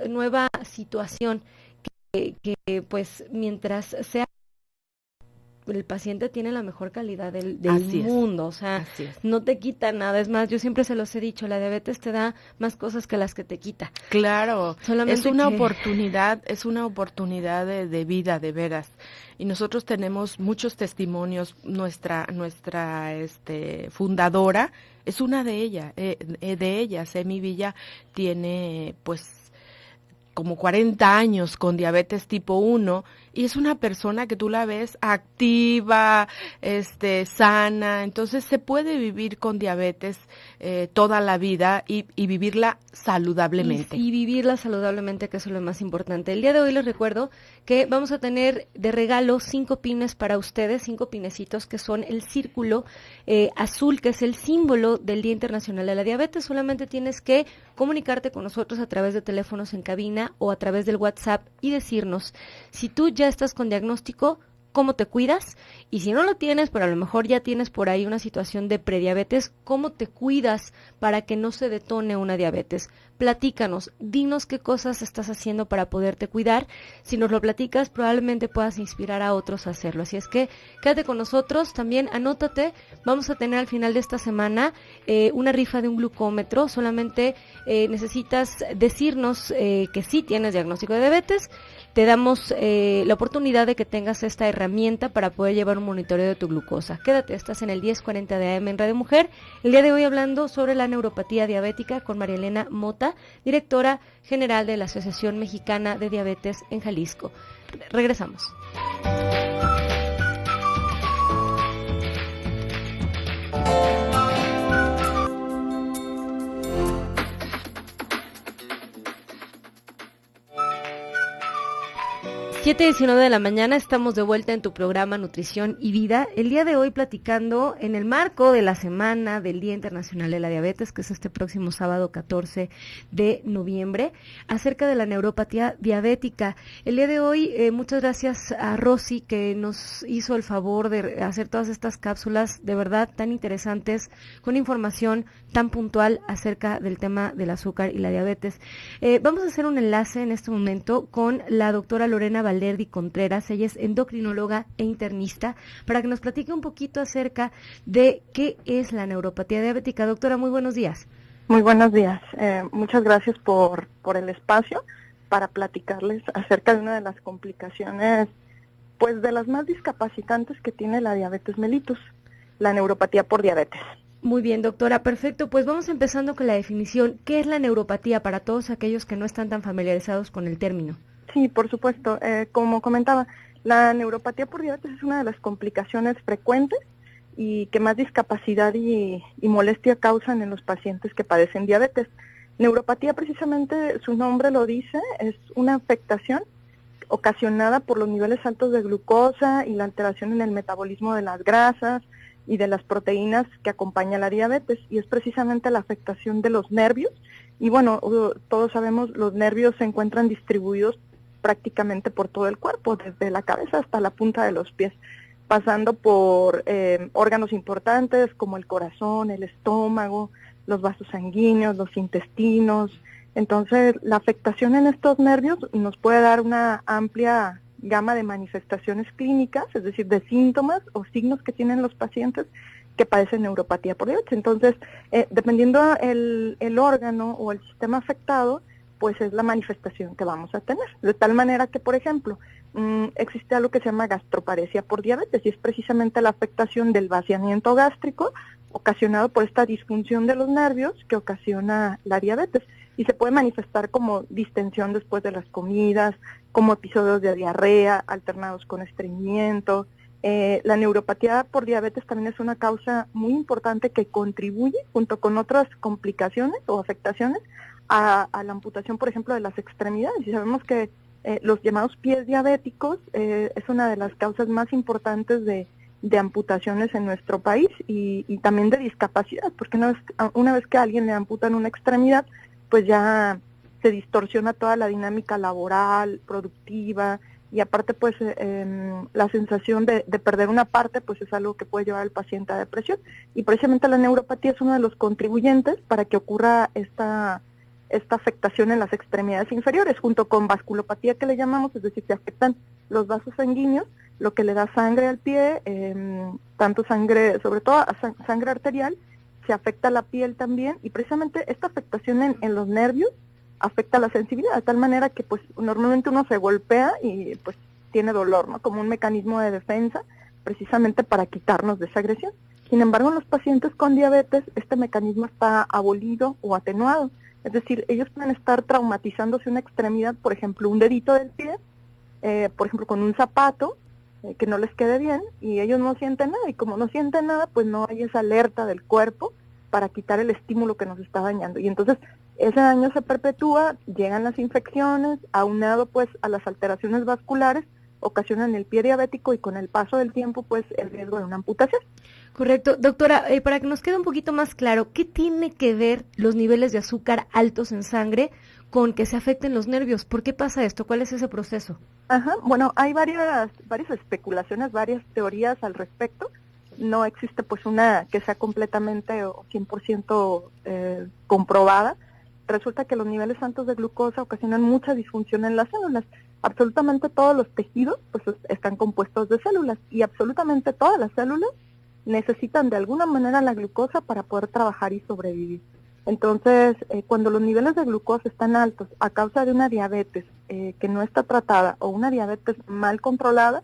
nueva situación que pues mientras sea el paciente tiene la mejor calidad del mundo, o sea, no te quita nada, es más, yo siempre se los he dicho, la diabetes te da más cosas que las que te quita. Claro, solamente es una oportunidad de vida, de veras, y nosotros tenemos muchos testimonios, nuestra fundadora es una de ellas, Emi Villa tiene pues como 40 años con diabetes tipo 1 y es una persona que tú la ves activa, sana, entonces se puede vivir con diabetes toda la vida y vivirla saludablemente. Y vivirla saludablemente, que eso es lo más importante. El día de hoy les recuerdo que vamos a tener de regalo 5 pines para ustedes, 5 pinecitos que son el círculo azul, que es el símbolo del Día Internacional de la Diabetes. Solamente tienes que comunicarte con nosotros a través de teléfonos en cabina o a través del WhatsApp y decirnos si tú ya estás con diagnóstico, cómo te cuidas, y si no lo tienes, pero a lo mejor ya tienes por ahí una situación de prediabetes, cómo te cuidas para que no se detone una diabetes. Platícanos, dinos qué cosas estás haciendo para poderte cuidar. Si nos lo platicas, probablemente puedas inspirar a otros a hacerlo. Así es que quédate con nosotros, también anótate. Vamos a tener al final de esta semana una rifa de un glucómetro. Solamente necesitas decirnos que sí tienes diagnóstico de diabetes. Te damos la oportunidad de que tengas esta herramienta para poder llevar un monitoreo de tu glucosa. Quédate, estás en el 1040 de AM en Radio Mujer. El día de hoy hablando sobre la neuropatía diabética con María Elena Mota, directora general de la Asociación Mexicana de Diabetes en Jalisco. Regresamos. 7:19 de la mañana, estamos de vuelta en tu programa Nutrición y Vida. El día de hoy platicando en el marco de la semana del Día Internacional de la Diabetes, que es este próximo sábado 14 de noviembre, acerca de la neuropatía diabética. El día de hoy, muchas gracias a Rosy, que nos hizo el favor de hacer todas estas cápsulas de verdad tan interesantes, con información tan puntual acerca del tema del azúcar y la diabetes. Vamos a hacer un enlace en este momento con la doctora Lorena Valerdi Contreras. Ella es endocrinóloga e internista, para que nos platique un poquito acerca de qué es la neuropatía diabética. Doctora, muy buenos días. Muy buenos días. Muchas gracias por el espacio para platicarles acerca de una de las complicaciones, pues de las más discapacitantes que tiene la diabetes mellitus, la neuropatía por diabetes. Muy bien, doctora, perfecto. Pues vamos empezando con la definición. ¿Qué es la neuropatía para todos aquellos que no están tan familiarizados con el término? Sí, por supuesto. Como comentaba, la neuropatía por diabetes es una de las complicaciones frecuentes y que más discapacidad y molestia causan en los pacientes que padecen diabetes. Neuropatía, precisamente su nombre lo dice, es una afectación ocasionada por los niveles altos de glucosa y la alteración en el metabolismo de las grasas y de las proteínas que acompaña la diabetes, y es precisamente la afectación de los nervios. Y bueno, todos sabemos, los nervios se encuentran distribuidos prácticamente por todo el cuerpo, desde la cabeza hasta la punta de los pies, pasando por órganos importantes como el corazón, el estómago, los vasos sanguíneos, los intestinos. Entonces, la afectación en estos nervios nos puede dar una amplia gama de manifestaciones clínicas, es decir, de síntomas o signos que tienen los pacientes que padecen neuropatía por diabetes. Entonces, dependiendo el órgano o el sistema afectado, pues es la manifestación que vamos a tener. De tal manera que, por ejemplo, existe algo que se llama gastroparesia por diabetes, y es precisamente la afectación del vaciamiento gástrico ocasionado por esta disfunción de los nervios que ocasiona la diabetes, y se puede manifestar como distensión después de las comidas, como episodios de diarrea alternados con estreñimiento. La neuropatía por diabetes también es una causa muy importante que contribuye, junto con otras complicaciones o afectaciones, a la amputación, por ejemplo, de las extremidades. Y sabemos que los llamados pies diabéticos es una de las causas más importantes de amputaciones en nuestro país, y también de discapacidad, porque una vez que a alguien le amputan una extremidad, pues ya se distorsiona toda la dinámica laboral, productiva, y aparte pues la sensación de perder una parte pues es algo que puede llevar al paciente a depresión, y precisamente la neuropatía es uno de los contribuyentes para que ocurra esta esta afectación en las extremidades inferiores, junto con vasculopatía que le llamamos, es decir, se afectan los vasos sanguíneos, lo que le da sangre al pie, tanto sangre, sobre todo sangre arterial, se afecta la piel también, y precisamente esta afectación en los nervios afecta la sensibilidad, de tal manera que pues normalmente uno se golpea y pues tiene dolor, ¿no? Como un mecanismo de defensa, precisamente para quitarnos de esa agresión. Sin embargo, en los pacientes con diabetes, este mecanismo está abolido o atenuado. Es decir, ellos pueden estar traumatizándose una extremidad, por ejemplo, un dedito del pie, por ejemplo, con un zapato, que no les quede bien, y ellos no sienten nada, y como no sienten nada, pues no hay esa alerta del cuerpo para quitar el estímulo que nos está dañando. Y entonces, ese daño se perpetúa, llegan las infecciones, aunado pues a las alteraciones vasculares, ocasionan el pie diabético y con el paso del tiempo pues el riesgo de una amputación. Correcto. Doctora, para que nos quede un poquito más claro, ¿qué tiene que ver los niveles de azúcar altos en sangre con que se afecten los nervios? ¿Por qué pasa esto? ¿Cuál es ese proceso? Bueno, hay varias especulaciones, varias teorías al respecto. No existe pues una que sea completamente o 100% comprobada. Resulta que los niveles altos de glucosa ocasionan mucha disfunción en las células. Absolutamente todos los tejidos pues están compuestos de células, y absolutamente todas las células necesitan de alguna manera la glucosa para poder trabajar y sobrevivir. Entonces, cuando los niveles de glucosa están altos a causa de una diabetes que no está tratada o una diabetes mal controlada,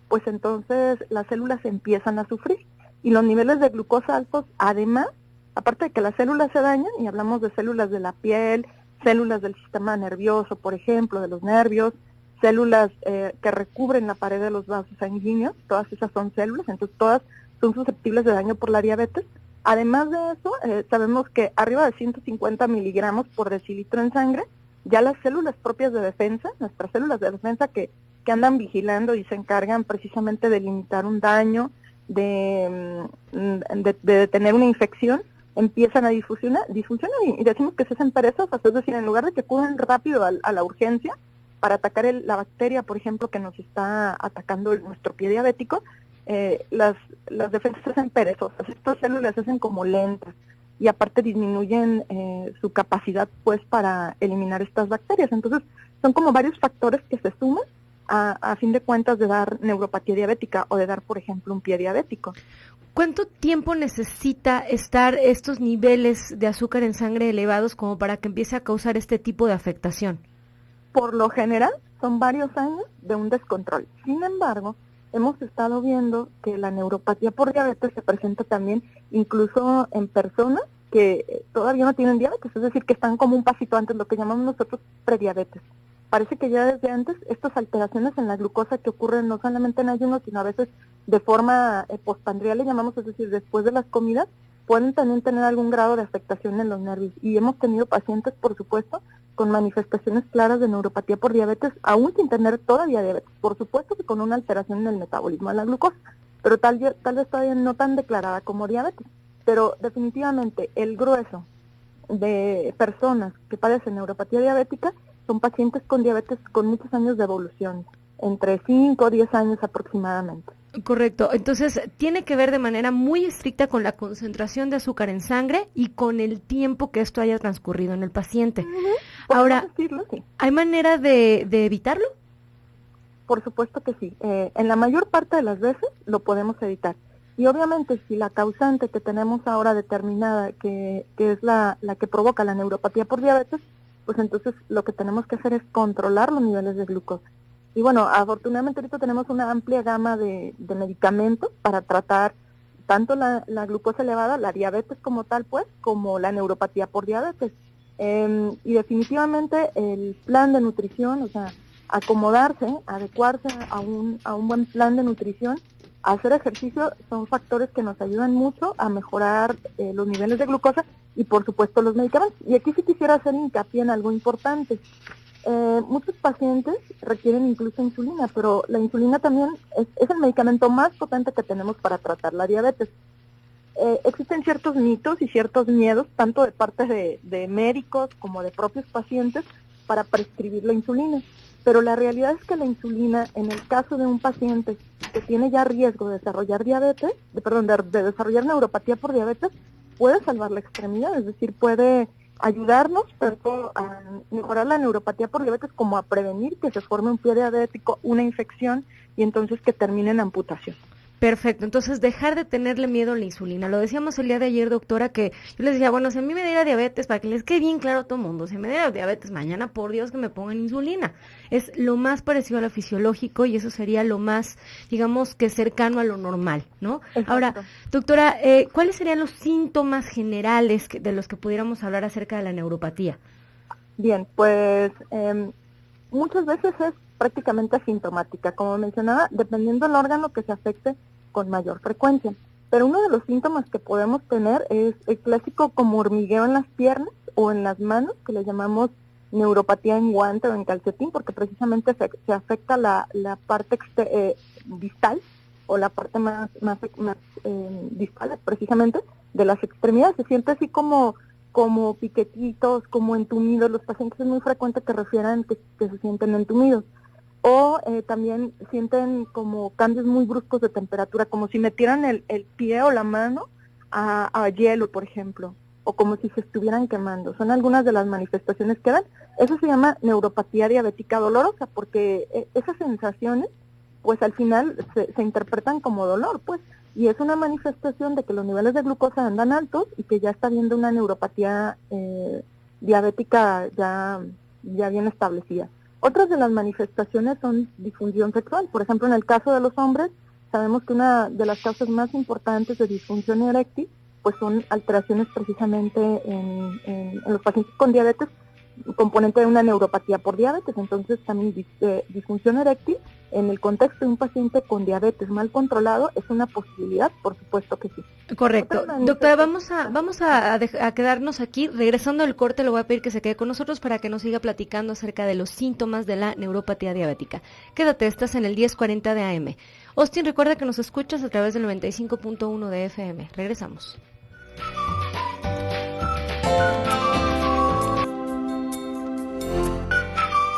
pues entonces las células empiezan a sufrir. Y los niveles de glucosa altos, además, aparte de que las células se dañan, y hablamos de células de la piel, células del sistema nervioso, por ejemplo, de los nervios, células que recubren la pared de los vasos sanguíneos, todas esas son células, entonces todas son susceptibles de daño por la diabetes. Además de eso, sabemos que arriba de 150 miligramos por decilitro en sangre, ya las células propias de defensa, nuestras células de defensa que andan vigilando y se encargan precisamente de limitar un daño, de detener una infección, empiezan a disfuncionar y decimos que se hacen perezosas, es decir, en lugar de que acuden rápido a la urgencia para atacar la bacteria, por ejemplo, que nos está atacando nuestro pie diabético, las defensas se hacen perezosas, estas células se hacen como lentas y aparte disminuyen su capacidad pues para eliminar estas bacterias. Entonces son como varios factores que se suman a fin de cuentas de dar neuropatía diabética o de dar, por ejemplo, un pie diabético. ¿Cuánto tiempo necesita estar estos niveles de azúcar en sangre elevados como para que empiece a causar este tipo de afectación? Por lo general son varios años de un descontrol. Sin embargo, hemos estado viendo que la neuropatía por diabetes se presenta también incluso en personas que todavía no tienen diabetes, es decir, que están como un pasito antes, lo que llamamos nosotros prediabetes. Parece que ya desde antes estas alteraciones en la glucosa que ocurren no solamente en ayuno, sino a veces de forma postprandial, le llamamos, es decir, después de las comidas, pueden también tener algún grado de afectación en los nervios. Y hemos tenido pacientes, por supuesto, con manifestaciones claras de neuropatía por diabetes, aún sin tener todavía diabetes. Por supuesto que con una alteración en el metabolismo de la glucosa, pero tal vez todavía no tan declarada como diabetes. Pero definitivamente el grueso de personas que padecen neuropatía diabética son pacientes con diabetes con muchos años de evolución, entre 5 o 10 años aproximadamente. Correcto, entonces tiene que ver de manera muy estricta con la concentración de azúcar en sangre y con el tiempo que esto haya transcurrido en el paciente. Ahora, decirlo, sí. ¿Hay manera de evitarlo? Por supuesto que sí. En la mayor parte de las veces lo podemos evitar. Y obviamente si la causante que tenemos ahora determinada, que es la que provoca la neuropatía por diabetes, pues entonces lo que tenemos que hacer es controlar los niveles de glucosa. Y bueno, afortunadamente ahorita tenemos una amplia gama de medicamentos para tratar tanto la glucosa elevada, la diabetes como tal, pues, como la neuropatía por diabetes. Y definitivamente el plan de nutrición, o sea, acomodarse, adecuarse a un buen plan de nutrición, hacer ejercicio, son factores que nos ayudan mucho a mejorar los niveles de glucosa y por supuesto los medicamentos. Y aquí sí quisiera hacer hincapié en algo importante. Muchos pacientes requieren incluso insulina, pero la insulina también es el medicamento más potente que tenemos para tratar la diabetes. Existen ciertos mitos y ciertos miedos, tanto de parte de médicos como de propios pacientes, para prescribir la insulina. Pero la realidad es que la insulina, en el caso de un paciente que tiene ya riesgo de desarrollar diabetes, de desarrollar neuropatía por diabetes, puede salvar la extremidad, es decir, puede ayudarnos tanto a mejorar la neuropatía por diabetes como a prevenir que se forme un pie diabético, una infección y entonces que termine en amputación. Perfecto, entonces dejar de tenerle miedo a la insulina. Lo decíamos el día de ayer, doctora, que yo les decía, bueno, si a mí me diera diabetes, para que les quede bien claro a todo el mundo, si me diera diabetes mañana, por Dios que me pongan insulina. Es lo más parecido a lo fisiológico y eso sería lo más, digamos, que cercano a lo normal, ¿no? Exacto. Ahora, doctora, ¿cuáles serían los síntomas generales de los que pudiéramos hablar acerca de la neuropatía? Bien, pues muchas veces es prácticamente asintomática, como mencionaba, dependiendo del órgano que se afecte con mayor frecuencia. Pero uno de los síntomas que podemos tener es el clásico como hormigueo en las piernas o en las manos, que le llamamos neuropatía en guante o en calcetín, porque precisamente se afecta la parte distal o la parte más distal, precisamente, de las extremidades. Se siente así como piquetitos, como entumidos. Los pacientes es muy frecuente que refieran que se sienten entumidos. O también sienten como cambios muy bruscos de temperatura, como si metieran el pie o la mano a hielo, por ejemplo, o como si se estuvieran quemando. Son algunas de las manifestaciones que dan. Eso se llama neuropatía diabética dolorosa, porque esas sensaciones, pues al final se interpretan como dolor, pues, y es una manifestación de que los niveles de glucosa andan altos y que ya está habiendo una neuropatía diabética ya bien establecida. Otras de las manifestaciones son disfunción sexual. Por ejemplo, en el caso de los hombres, sabemos que una de las causas más importantes de disfunción eréctil pues son alteraciones precisamente en los pacientes con diabetes, componente de una neuropatía por diabetes. Entonces también disfunción eréctil en el contexto de un paciente con diabetes mal controlado es una posibilidad, por supuesto que sí. Correcto. Doctora, vamos a quedarnos aquí. Regresando del corte, le voy a pedir que se quede con nosotros para que nos siga platicando acerca de los síntomas de la neuropatía diabética. Quédate, estás en el 1040 de AM. Austin, recuerda que nos escuchas a través del 95.1 de FM. Regresamos.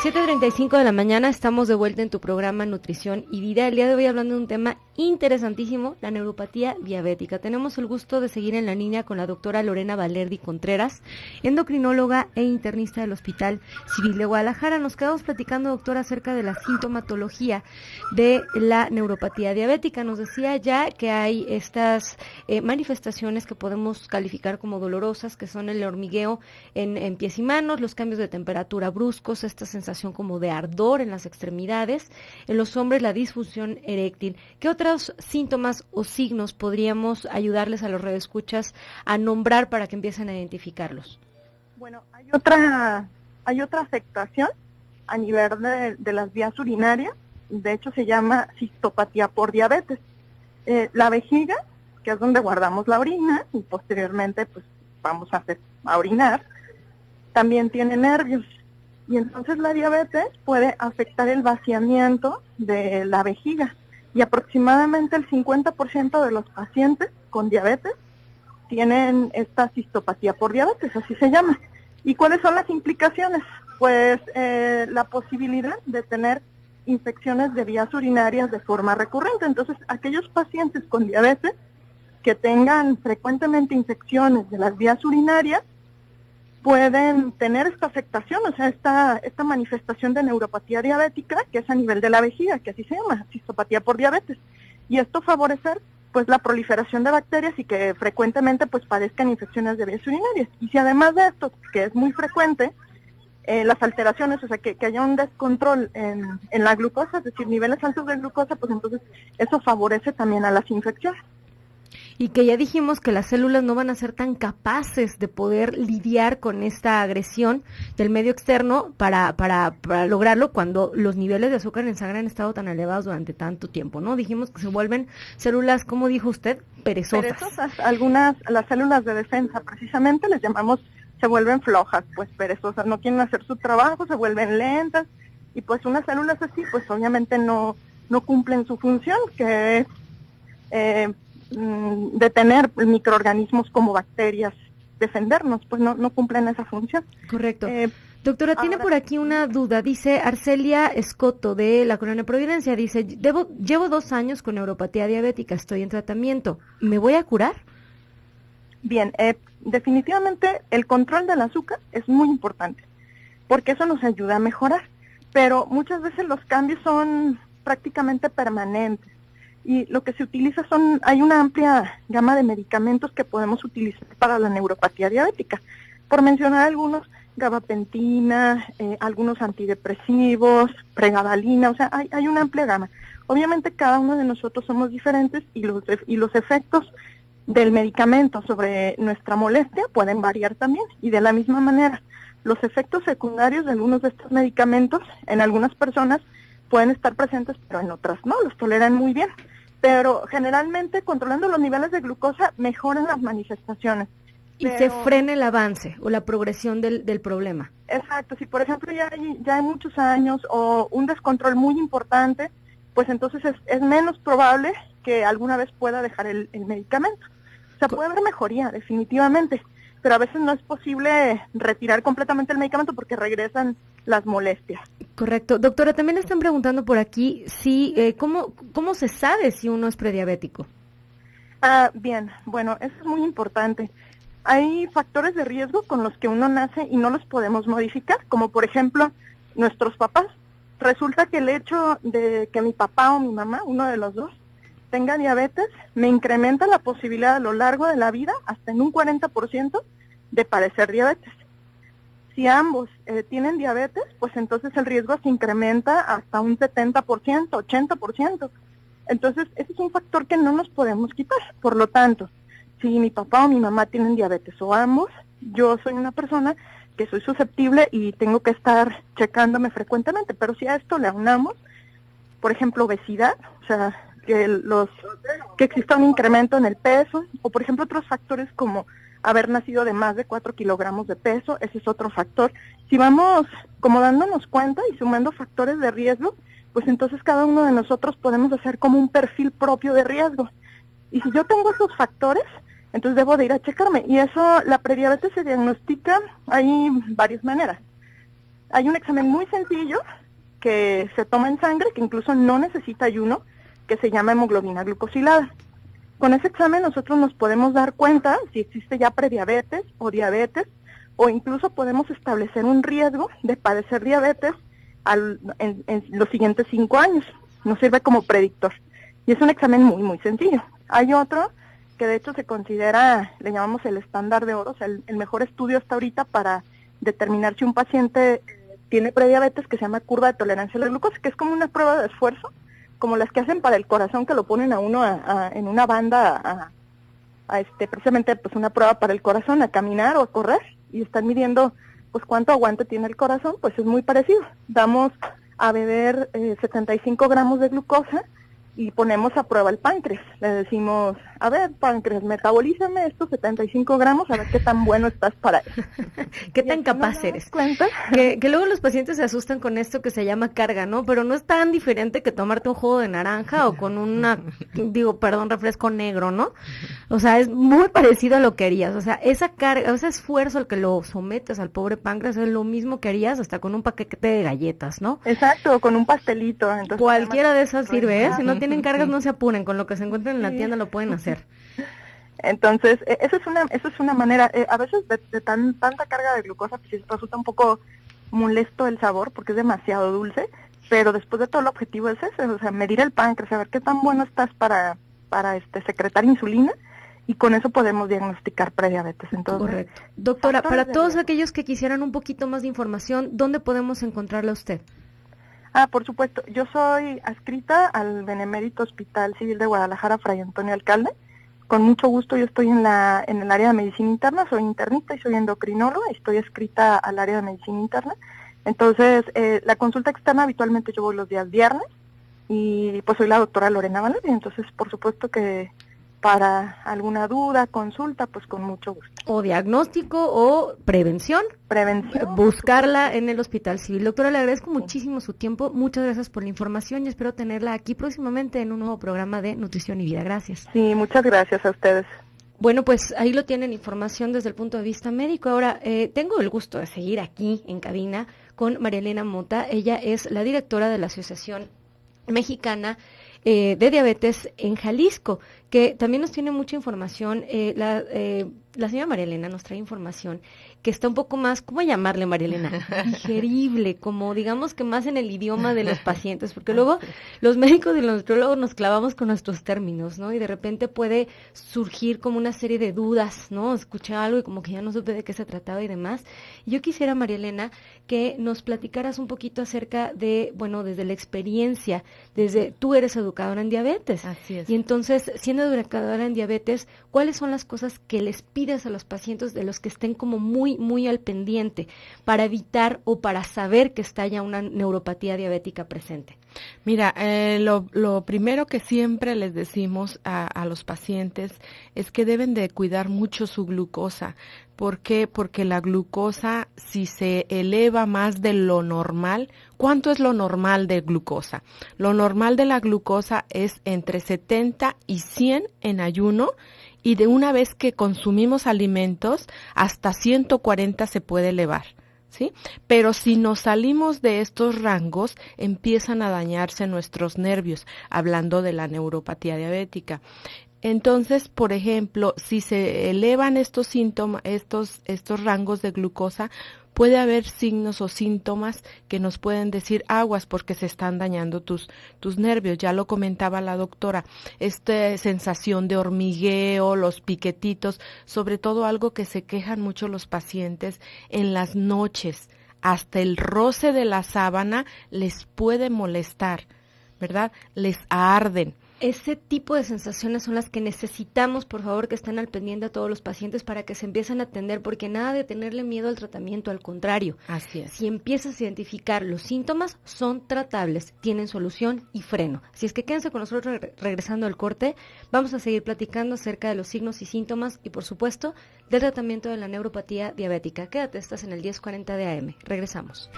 7:35 de la mañana, estamos de vuelta en tu programa Nutrición y Vida. El día de hoy hablando de un tema interesantísimo, la neuropatía diabética. Tenemos el gusto de seguir en la línea con la doctora Lorena Valerdi Contreras, endocrinóloga e internista del Hospital Civil de Guadalajara. Nos quedamos platicando, doctora, acerca de la sintomatología de la neuropatía diabética. Nos decía ya que hay estas manifestaciones que podemos calificar como dolorosas, que son el hormigueo en pies y manos, los cambios de temperatura bruscos, esta sensación como de ardor en las extremidades, en los hombres la disfunción eréctil. ¿Qué otros síntomas o signos podríamos ayudarles a los radioescuchas a nombrar para que empiecen a identificarlos? Bueno, hay otra afectación a nivel de las vías urinarias, de hecho se llama cistopatía por diabetes. La vejiga, que es donde guardamos la orina y posteriormente pues vamos a orinar, también tiene nervios. Y entonces la diabetes puede afectar el vaciamiento de la vejiga. Y aproximadamente el 50% de los pacientes con diabetes tienen esta cistopatía por diabetes, así se llama. ¿Y cuáles son las implicaciones? Pues la posibilidad de tener infecciones de vías urinarias de forma recurrente. Entonces, aquellos pacientes con diabetes que tengan frecuentemente infecciones de las vías urinarias pueden tener esta afectación, o sea, esta manifestación de neuropatía diabética, que es a nivel de la vejiga, que así se llama, cistopatía por diabetes. Y esto favorecer pues la proliferación de bacterias y que frecuentemente pues padezcan infecciones de vías urinarias. Y si además de esto, que es muy frecuente, las alteraciones, o sea, que haya un descontrol en la glucosa, es decir, niveles altos de glucosa, pues entonces eso favorece también a las infecciones. Y que ya dijimos que las células no van a ser tan capaces de poder lidiar con esta agresión del medio externo para lograrlo cuando los niveles de azúcar en sangre han estado tan elevados durante tanto tiempo, ¿no? Dijimos que se vuelven células, como dijo usted, perezosas. Algunas, las células de defensa precisamente les llamamos, se vuelven flojas, pues perezosas, no quieren hacer su trabajo, se vuelven lentas, y pues unas células así, pues obviamente no cumplen su función, que es detener microorganismos como bacterias, defendernos, pues no cumplen esa función. Correcto. Doctora, tiene por aquí una duda, dice Arcelia Escoto de la Colonia Providencia, dice, llevo 2 años con neuropatía diabética, estoy en tratamiento, ¿me voy a curar? Bien, definitivamente el control del azúcar es muy importante, porque eso nos ayuda a mejorar, pero muchas veces los cambios son prácticamente permanentes y lo que se utiliza hay una amplia gama de medicamentos que podemos utilizar para la neuropatía diabética. Por mencionar algunos, gabapentina, algunos antidepresivos, pregabalina, o sea, hay una amplia gama. Obviamente cada uno de nosotros somos diferentes y los efectos del medicamento sobre nuestra molestia pueden variar también, y de la misma manera, los efectos secundarios de algunos de estos medicamentos en algunas personas pueden estar presentes, pero en otras no, los toleran muy bien. Pero generalmente controlando los niveles de glucosa mejoran las manifestaciones. Y se frena el avance o la progresión del problema. Exacto, si por ejemplo ya hay muchos años o un descontrol muy importante, pues entonces es menos probable que alguna vez pueda dejar el medicamento. O sea, puede haber mejoría, definitivamente, pero a veces no es posible retirar completamente el medicamento porque regresan las molestias. Correcto. Doctora, también están preguntando por aquí ¿cómo se sabe si uno es prediabético? Bien, bueno, eso es muy importante. Hay factores de riesgo con los que uno nace y no los podemos modificar, como por ejemplo nuestros papás. Resulta que el hecho de que mi papá o mi mamá, uno de los dos, tenga diabetes, me incrementa la posibilidad a lo largo de la vida, hasta en un 40%, de padecer diabetes. Si ambos tienen diabetes, pues entonces el riesgo se incrementa hasta un 70%, 80%. Entonces, ese es un factor que no nos podemos quitar. Por lo tanto, si mi papá o mi mamá tienen diabetes o ambos, yo soy una persona que soy susceptible y tengo que estar checándome frecuentemente. Pero si a esto le aunamos, por ejemplo, obesidad, o sea, que exista un incremento en el peso, o por ejemplo otros factores como haber nacido de más de 4 kilogramos de peso, ese es otro factor. Si vamos como dándonos cuenta y sumando factores de riesgo, pues entonces cada uno de nosotros podemos hacer como un perfil propio de riesgo. Y si yo tengo esos factores, entonces debo de ir a checarme. Y eso, la prediabetes se diagnostica, hay varias maneras. Hay un examen muy sencillo que se toma en sangre, que incluso no necesita ayuno, que se llama hemoglobina glucosilada. Con ese examen nosotros nos podemos dar cuenta si existe ya prediabetes o diabetes, o incluso podemos establecer un riesgo de padecer diabetes en los siguientes 5 años. Nos sirve como predictor. Y es un examen muy, muy sencillo. Hay otro que de hecho se considera, le llamamos el estándar de oro, o sea, el mejor estudio hasta ahorita para determinar si un paciente tiene prediabetes, que se llama curva de tolerancia a la glucosa, que es como una prueba de esfuerzo, como las que hacen para el corazón, que lo ponen a uno en una banda precisamente pues una prueba para el corazón, a caminar o a correr, y están midiendo pues cuánto aguante tiene el corazón. Pues es muy parecido. Damos a beber 75 gramos de glucosa y ponemos a prueba el páncreas. Le decimos, a ver, páncreas, metabolízame estos 75 gramos, a ver qué tan bueno estás para eso. ¿Qué tan capaz eres? Que luego los pacientes se asustan con esto que se llama carga, ¿no? Pero no es tan diferente que tomarte un jugo de naranja o con refresco negro, ¿no? O sea, es muy parecido a lo que harías. O sea, esa carga, ese esfuerzo al que lo sometes al pobre páncreas es lo mismo que harías hasta con un paquete de galletas, ¿no? Exacto, con un pastelito. Entonces, cualquiera de esas sirve, ¿eh? Si no tienen cargas, no se apuren, con lo que se encuentren en la tienda lo pueden hacer. Entonces, eso es una manera, a veces de tanta carga de glucosa, pues resulta un poco molesto el sabor, porque es demasiado dulce, pero después de todo el objetivo es ese, o sea, medir el páncreas, saber qué tan bueno estás para secretar insulina, y con eso podemos diagnosticar prediabetes. Entonces, correcto. Doctora, para todos aquellos que quisieran un poquito más de información, ¿dónde podemos encontrarla usted? Por supuesto, yo soy adscrita al Benemérito Hospital Civil de Guadalajara, Fray Antonio Alcalde. Con mucho gusto, yo estoy en el área de medicina interna, soy internista y soy endocrinóloga, y estoy adscrita al área de medicina interna. Entonces, la consulta externa habitualmente yo voy los días viernes, y pues soy la doctora Lorena Valeria, entonces por supuesto que para alguna duda, consulta, pues con mucho gusto. O diagnóstico o prevención. Buscarla en el Hospital Civil. Doctora, le agradezco muchísimo su tiempo, muchas gracias por la información y espero tenerla aquí próximamente en un nuevo programa de Nutrición y Vida. Gracias. Sí, muchas gracias a ustedes. Bueno, pues ahí lo tienen, información desde el punto de vista médico. Ahora, tengo el gusto de seguir aquí en cabina con María Elena Mota. Ella es la directora de la Asociación Mexicana de Diabetes en Jalisco, que también nos tiene mucha información. la señora María Elena nos trae información que está un poco más, ¿cómo llamarle, María Elena? Digerible, como digamos que más en el idioma de los pacientes, porque luego los médicos y los nutriólogos nos clavamos con nuestros términos, ¿no? Y de repente puede surgir como una serie de dudas, ¿no? Escuché algo y como que ya no supe de qué se trataba y demás. Y yo quisiera, María Elena, que nos platicaras un poquito acerca de, bueno, desde la experiencia, tú eres educadora en diabetes. Así es. Y entonces, siendo educadora en diabetes, ¿cuáles son las cosas que les pides a los pacientes de los que estén como muy, muy al pendiente para evitar o para saber que está ya una neuropatía diabética presente? Mira, lo primero que siempre les decimos a los pacientes es que deben de cuidar mucho su glucosa. ¿Por qué? Porque la glucosa, si se eleva más de lo normal, ¿cuánto es lo normal de glucosa? Lo normal de la glucosa es entre 70 y 100 en ayuno, y de una vez que consumimos alimentos, hasta 140 se puede elevar, ¿sí? Pero si nos salimos de estos rangos, empiezan a dañarse nuestros nervios, hablando de la neuropatía diabética. Entonces, por ejemplo, si se elevan estos síntomas, estos rangos de glucosa, puede haber signos o síntomas que nos pueden decir aguas porque se están dañando tus nervios. Ya lo comentaba la doctora, esta sensación de hormigueo, los piquetitos, sobre todo algo que se quejan mucho los pacientes en las noches. Hasta el roce de la sábana les puede molestar, ¿verdad? Les arden. Ese tipo de sensaciones son las que necesitamos, por favor, que estén al pendiente a todos los pacientes para que se empiecen a atender, porque nada de tenerle miedo al tratamiento, al contrario. Así es. Si empiezas a identificar los síntomas, son tratables, tienen solución y freno. Así es que quédense con nosotros regresando al corte. Vamos a seguir platicando acerca de los signos y síntomas y, por supuesto, del tratamiento de la neuropatía diabética. Quédate, estás en el 1040 de AM. Regresamos.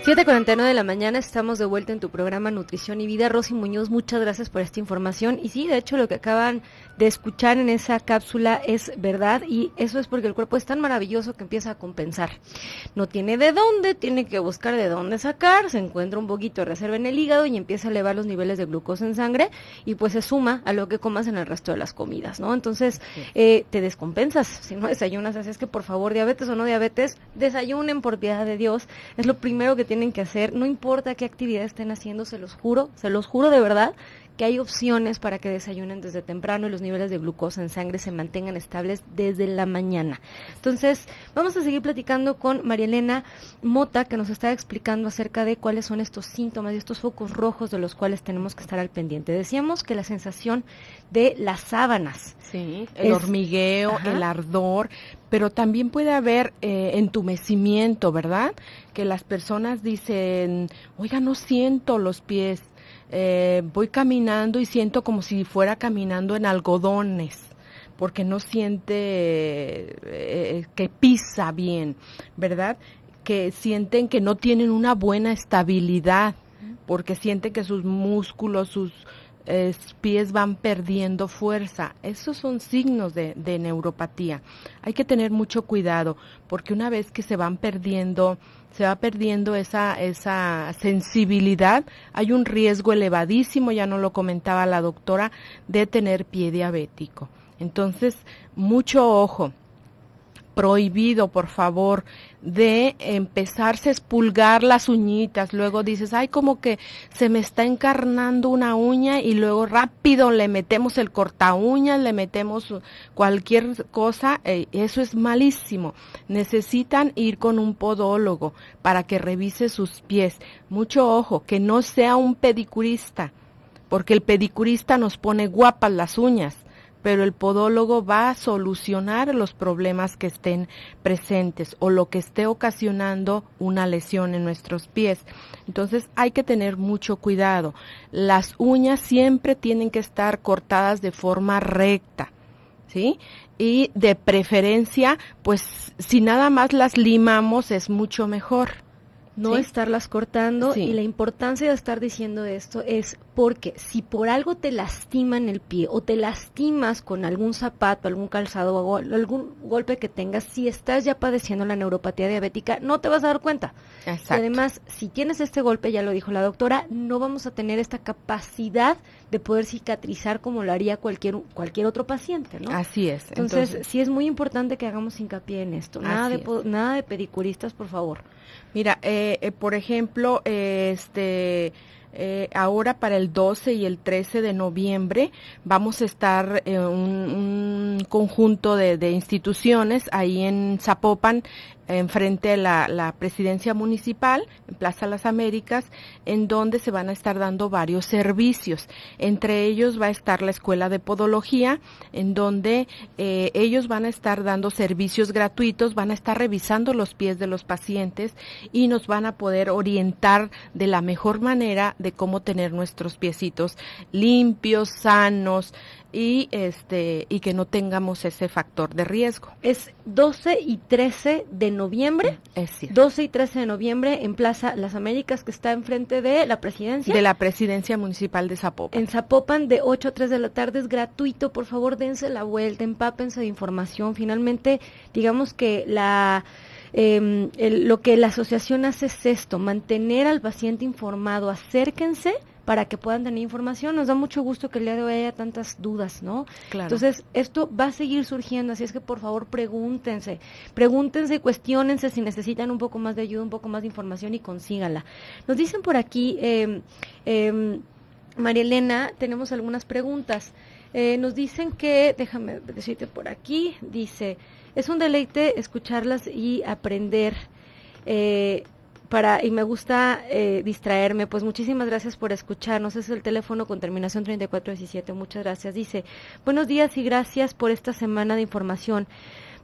7:49 de la mañana, estamos de vuelta en tu programa Nutrición y Vida. Rosy Muñoz, muchas gracias por esta información. Y sí, de hecho, lo que acaban de escuchar en esa cápsula es verdad, y eso es porque el cuerpo es tan maravilloso que empieza a compensar. No tiene de dónde, tiene que buscar de dónde sacar, se encuentra un poquito de reserva en el hígado y empieza a elevar los niveles de glucosa en sangre y pues se suma a lo que comas en el resto de las comidas, ¿no? Entonces, te descompensas si no desayunas. Así es que, por favor, diabetes o no diabetes, desayunen por piedad de Dios. Es lo primero que tienen que hacer, no importa qué actividad estén haciendo, se los juro de verdad que hay opciones para que desayunen desde temprano y los niveles de glucosa en sangre se mantengan estables desde la mañana. Entonces, vamos a seguir platicando con María Elena Mota, que nos está explicando acerca de cuáles son estos síntomas y estos focos rojos de los cuales tenemos que estar al pendiente. Decíamos que la sensación de las sábanas. Sí, el hormigueo, ajá, el ardor, pero también puede haber entumecimiento, ¿verdad? Que las personas dicen, oiga, no siento los pies. Voy caminando y siento como si fuera caminando en algodones, porque no siente que pisa bien, ¿verdad? Que sienten que no tienen una buena estabilidad, porque sienten que sus músculos, sus pies van perdiendo fuerza. Esos son signos de neuropatía. Hay que tener mucho cuidado, porque una vez que se va perdiendo esa sensibilidad, hay un riesgo elevadísimo, ya nos lo comentaba la doctora, de tener pie diabético. Entonces, mucho ojo. Prohibido, por favor, de empezarse a expulgar las uñitas. Luego dices, ay, como que se me está encarnando una uña, y luego rápido le metemos el corta uñas, le metemos cualquier cosa. Eso es malísimo. Necesitan ir con un podólogo para que revise sus pies. Mucho ojo, que no sea un pedicurista, porque el pedicurista nos pone guapas las uñas, pero el podólogo va a solucionar los problemas que estén presentes o lo que esté ocasionando una lesión en nuestros pies. Entonces hay que tener mucho cuidado. Las uñas siempre tienen que estar cortadas de forma recta, ¿sí? Y de preferencia, pues si nada más las limamos es mucho mejor, no ¿sí? estarlas cortando, Sí. y la importancia de estar diciendo esto es porque si por algo te lastiman el pie o te lastimas con algún zapato, algún calzado o algún golpe que tengas, si estás ya padeciendo la neuropatía diabética, no te vas a dar cuenta. Exacto. Y además, si tienes este golpe, ya lo dijo la doctora, no vamos a tener esta capacidad de poder cicatrizar como lo haría cualquier otro paciente, ¿no? Así es. Entonces, sí es muy importante que hagamos hincapié en esto. Nada de pedicuristas, por favor. Mira, por ejemplo, ahora para el 12 y el 13 de noviembre vamos a estar un conjunto de instituciones ahí en Zapopan, enfrente de la presidencia municipal, en Plaza Las Américas, en donde se van a estar dando varios servicios. Entre ellos va a estar la Escuela de Podología, en donde ellos van a estar dando servicios gratuitos, van a estar revisando los pies de los pacientes y nos van a poder orientar de la mejor manera de cómo tener nuestros piecitos limpios, sanos, y que no tengamos ese factor de riesgo. Es 12 y 13 de noviembre. Es cierto. 12 y 13 de noviembre en Plaza Las Américas, que está enfrente de la presidencia. De la presidencia municipal de Zapopan. En Zapopan, de 8 a 3 de la tarde, es gratuito. Por favor, dense la vuelta, empápense de información. Finalmente, digamos que lo que la asociación hace es esto, mantener al paciente informado. Acérquense para que puedan tener información. Nos da mucho gusto que el día de hoy haya tantas dudas, ¿no? Claro. Entonces, esto va a seguir surgiendo, así es que por favor pregúntense y cuestiónense si necesitan un poco más de ayuda, un poco más de información, y consíganla. Nos dicen por aquí, María Elena, tenemos algunas preguntas. Nos dicen que, déjame decirte por aquí, dice, es un deleite escucharlas y aprender, y me gusta distraerme. Pues muchísimas gracias por escucharnos. Es el teléfono con terminación 3417. Muchas gracias. Dice, buenos días y gracias por esta semana de información.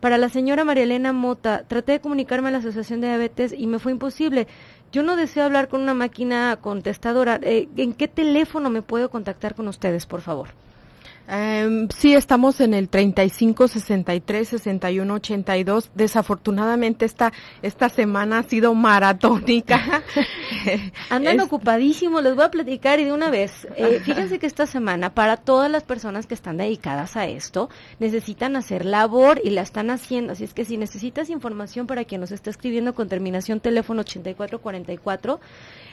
Para la señora María Elena Mota, traté de comunicarme a la Asociación de Diabetes y me fue imposible. Yo no deseo hablar con una máquina contestadora. ¿En qué teléfono me puedo contactar con ustedes, por favor? Sí, estamos en el 35 63 61 82. Desafortunadamente esta semana ha sido maratónica. Andan ocupadísimos, les voy a platicar y de una vez. Fíjense que esta semana, para todas las personas que están dedicadas a esto, necesitan hacer labor y la están haciendo. Así es que si necesitas información, para quien nos está escribiendo con terminación teléfono 8444,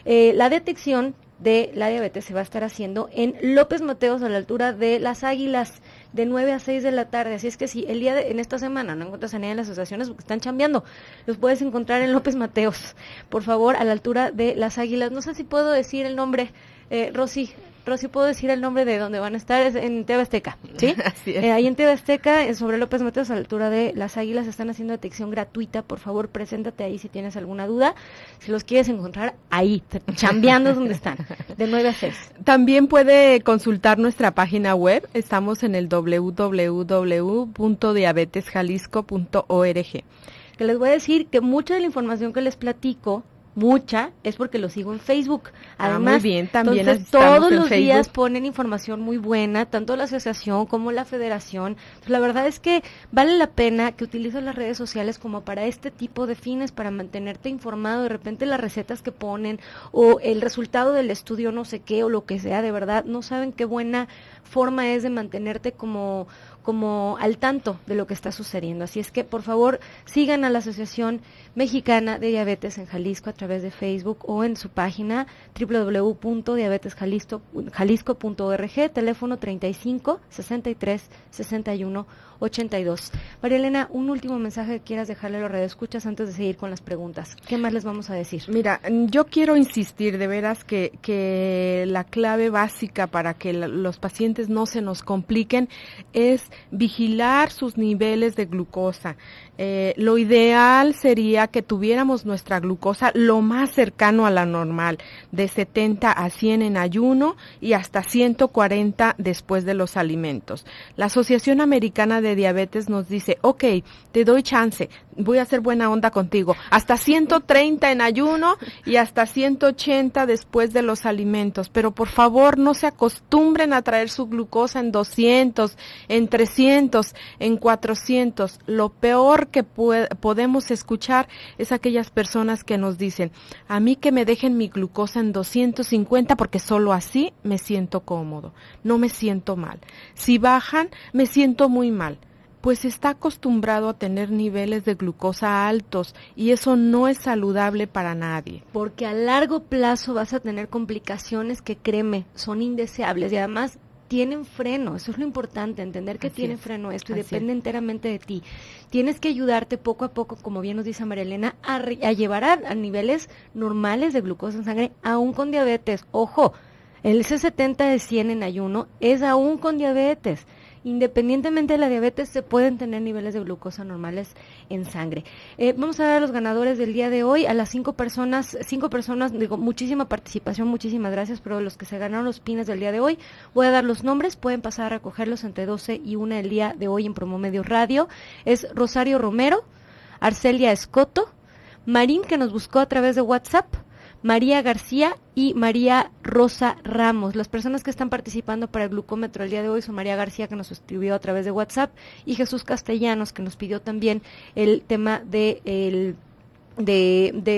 la detección de la diabetes se va a estar haciendo en López Mateos, a la altura de Las Águilas, de 9 a 6 de la tarde. Así es que si en esta semana no encuentras a nadie en las asociaciones porque están chambeando, los puedes encontrar en López Mateos, por favor, a la altura de Las Águilas. No sé si puedo decir el nombre, Rosy, ¿puedo decir el nombre de donde van a estar? Es en TV Azteca, ¿sí? Así es. Ahí en TV Azteca, sobre López Mateos, a la altura de Las Águilas, están haciendo detección gratuita. Por favor, preséntate ahí si tienes alguna duda. Si los quieres encontrar, ahí, chambeando es donde están, de 9 a 6. También puede consultar nuestra página web. Estamos en el www.diabetesjalisco.org. Que les voy a decir que mucha de la información que les platico, es porque lo sigo en Facebook. Además, muy bien, también entonces todos los días ponen información muy buena, tanto la asociación como la federación. Entonces, la verdad es que vale la pena que utilices las redes sociales como para este tipo de fines, para mantenerte informado. De repente las recetas que ponen o el resultado del estudio no sé qué o lo que sea, de verdad no saben qué buena forma es de mantenerte como al tanto de lo que está sucediendo. Así es que, por favor, sigan a la Asociación Mexicana de Diabetes en Jalisco a través de Facebook o en su página www.diabetesjalisco.org, teléfono 35 63 61 82. María Elena, un último mensaje que quieras dejarle a los radioescuchas antes de seguir con las preguntas. ¿Qué más les vamos a decir? Mira, yo quiero insistir de veras que la clave básica para que los pacientes no se nos compliquen es vigilar sus niveles de glucosa. Lo ideal sería que tuviéramos nuestra glucosa lo más cercano a la normal, de 70 a 100 en ayuno y hasta 140 después de los alimentos. La Asociación Americana de Diabetes nos dice, ok, te doy chance, voy a hacer buena onda contigo, hasta 130 en ayuno y hasta 180 después de los alimentos, pero por favor no se acostumbren a traer su glucosa en 200, en 300, en 400. Lo peor que podemos escuchar es aquellas personas que nos dicen, a mí que me dejen mi glucosa en 250 porque solo así me siento cómodo, no me siento mal. Si bajan, me siento muy mal. Pues está acostumbrado a tener niveles de glucosa altos y eso no es saludable para nadie. Porque a largo plazo vas a tener complicaciones que, créeme, son indeseables y además tienen freno. Eso es lo importante, entender que tiene freno esto y depende enteramente de ti. Tienes que ayudarte poco a poco, como bien nos dice María Elena, a llevar a niveles normales de glucosa en sangre, aún con diabetes. Ojo, el C70 de 100 en ayuno es aún con diabetes. Independientemente de la diabetes, se pueden tener niveles de glucosa normales en sangre. Vamos a dar a los ganadores del día de hoy, a las 5 personas, digo, muchísima participación, muchísimas gracias, pero los que se ganaron los pines del día de hoy, voy a dar los nombres, pueden pasar a recogerlos entre 12 y 1 el día de hoy en Promomedios Radio. Es Rosario Romero, Arcelia Escoto, Marín, que nos buscó a través de WhatsApp, María García y María Rosa Ramos. Las personas que están participando para el glucómetro el día de hoy son María García, que nos escribió a través de WhatsApp, y Jesús Castellanos, que nos pidió también el tema de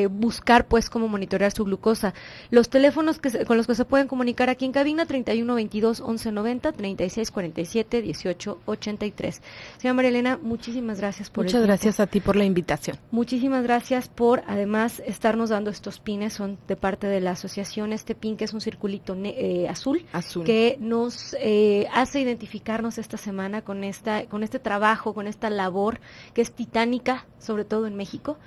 buscar pues cómo monitorear su glucosa. Los teléfonos con los que se pueden comunicar aquí en cabina: 31 22 11 90, 36 47 18 83. Señora María Elena, muchísimas gracias por Muchas gracias a ti por la invitación. Muchísimas gracias por además estarnos dando estos pines, son de parte de la asociación. Este pin, que es un circulito azul, que nos hace identificarnos esta semana con este trabajo, con esta labor que es titánica, sobre todo en México.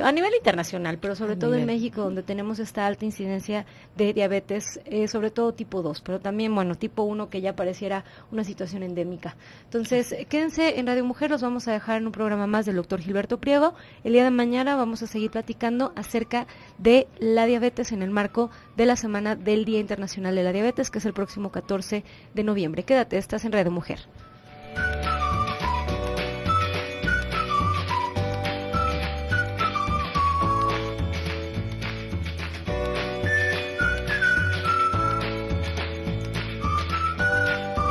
A nivel internacional, pero sobre todo en México, donde tenemos esta alta incidencia de diabetes, sobre todo tipo 2, pero también, bueno, tipo 1, que ya pareciera una situación endémica. Entonces, quédense en Radio Mujer, los vamos a dejar en un programa más del doctor Gilberto Priego. El día de mañana vamos a seguir platicando acerca de la diabetes en el marco de la Semana del Día Internacional de la Diabetes, que es el próximo 14 de noviembre. Quédate, estás en Radio Mujer.